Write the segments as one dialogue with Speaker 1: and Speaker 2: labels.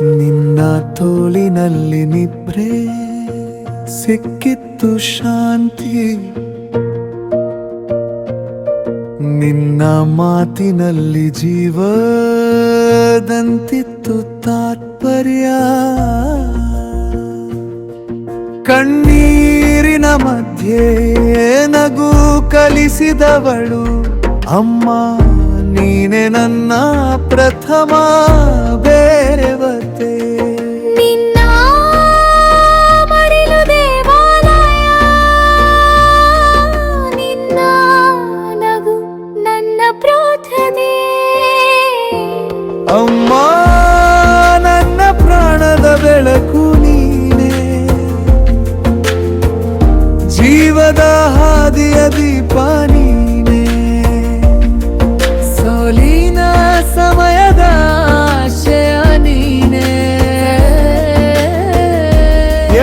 Speaker 1: ನಿನ್ನ ತೋಳಿನಲ್ಲಿ ನಿದ್ರೆ ಸಿಕ್ಕಿತ್ತು ಶಾಂತಿ, ನಿನ್ನ ಮಾತಿನಲ್ಲಿ ಜೀವದಂತಿತ್ತು ತಾತ್ಪರ್ಯ. ಕಣ್ಣೀರಿನ ಮಧ್ಯೆ ನಗು ಕಲಿಸಿದವಳು ಅಮ್ಮ ನೀನೆ, ನನ್ನ ಪ್ರಥಮ ಬೇರೆವತೆ.
Speaker 2: ನಿನ್ನ ಮಡಿಲು ದೇವಾಲಯ, ನಿನ್ನ ನಗು ನನ್ನ ಪ್ರಾರ್ಥನೆ.
Speaker 1: ಅಮ್ಮ ನನ್ನ ಪ್ರಾಣದ ಬೆಳಕು ನೀನೆ, ಜೀವದ ಹಾದಿಯ ದೀಪ ನೀನೆ, ಸೋಲಿನ ಸಮಯದ ಆಶಯ ನೀನೆ.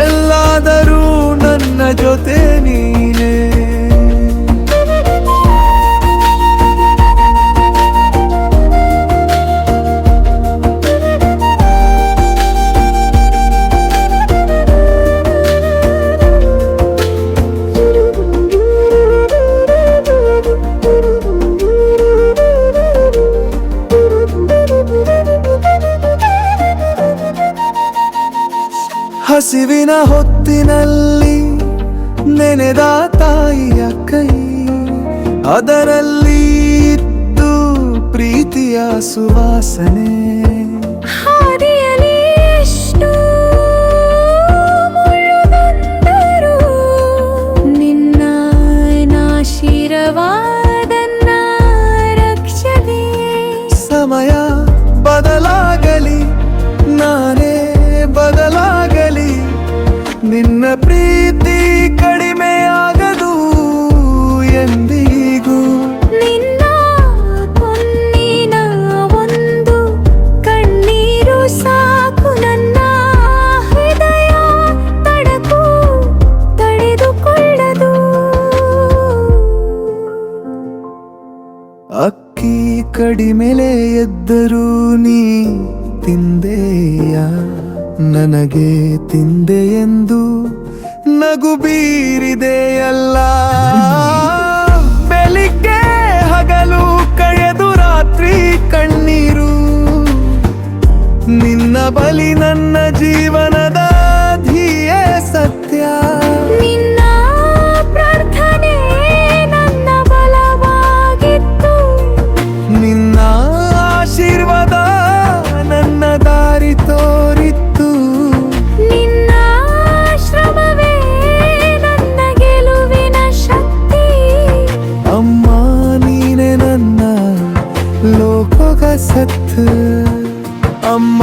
Speaker 1: ಎಲ್ಲಾದರೂ ನನ್ನ ಜೊತೆ ನೀನೆ. ಹಸಿವಿನ ಹೊತ್ತಿನಲ್ಲಿ ನೆನೆದ ತಾಯಿಯ ಕೈ, ಅದರಲ್ಲಿ ಇದ್ದು ಪ್ರೀತಿಯ ಸುವಾಸನೆ.
Speaker 2: ಹಾದಿಯಲ್ಲಿ ಎಷ್ಟು ಮುಳ್ಳುಗಂಧರು, ನಿನ್ನ ಆಶೀರ್ವಾದನ್ನ ರಕ್ಷಣೆ.
Speaker 1: ಸಮಯ ಬದಲಾಗಲಿ, ನಾನೇ ಬದಲಾಗಲಿ, ನಿನ್ನ ಪ್ರೀತಿ ಕಡಿಮೆಯಾಗದು ಎಂದಿಗೂ.
Speaker 2: ನಿನ್ನ ಕಣ್ಣಿನ ಒಂದು ಕಣ್ಣೀರು ಸಾಕು, ನನ್ನ ಹೃದಯ ತಡಕು ತಡೆದುಕೊಳ್ಳದು.
Speaker 1: ಅಕ್ಕಿ ಕಡಿಮೆಲೆ ಎದ್ದರೂ ನೀ ತಿಂದೆಯ, ನನಗೆ ತಿಂದೆ ಎಂದು ನಗು ಬೀರಿದೆಯಲ್ಲ. ಬೆಳಿಗ್ಗೆ ಹಗಲು ಕಳೆದು ರಾತ್ರಿ ಕಣ್ಣೀರು, ನಿನ್ನ ಬಳಿ ನನ್ನ ಜೀವನದ ಧ್ಯೇಯ ಸತ್ಯ.
Speaker 2: ನಿನ್ನ ಪ್ರಾರ್ಥನೆ ನನ್ನ ಬಲವಾಗಿತ್ತು,
Speaker 1: ನಿನ್ನ ಆಶೀರ್ವಾದ ನನ್ನ ದಾರಿ ತೋರಿತ್ತು.
Speaker 2: ನಿನ್ನ ಶ್ರಮವೇ ನನ್ನ ಗೆಲುವಿನ ಶಕ್ತಿ.
Speaker 1: ಅಮ್ಮ ನೀನೆ ನನ್ನ ಲೋಕದ ಸತ್ತು, ಅಮ್ಮ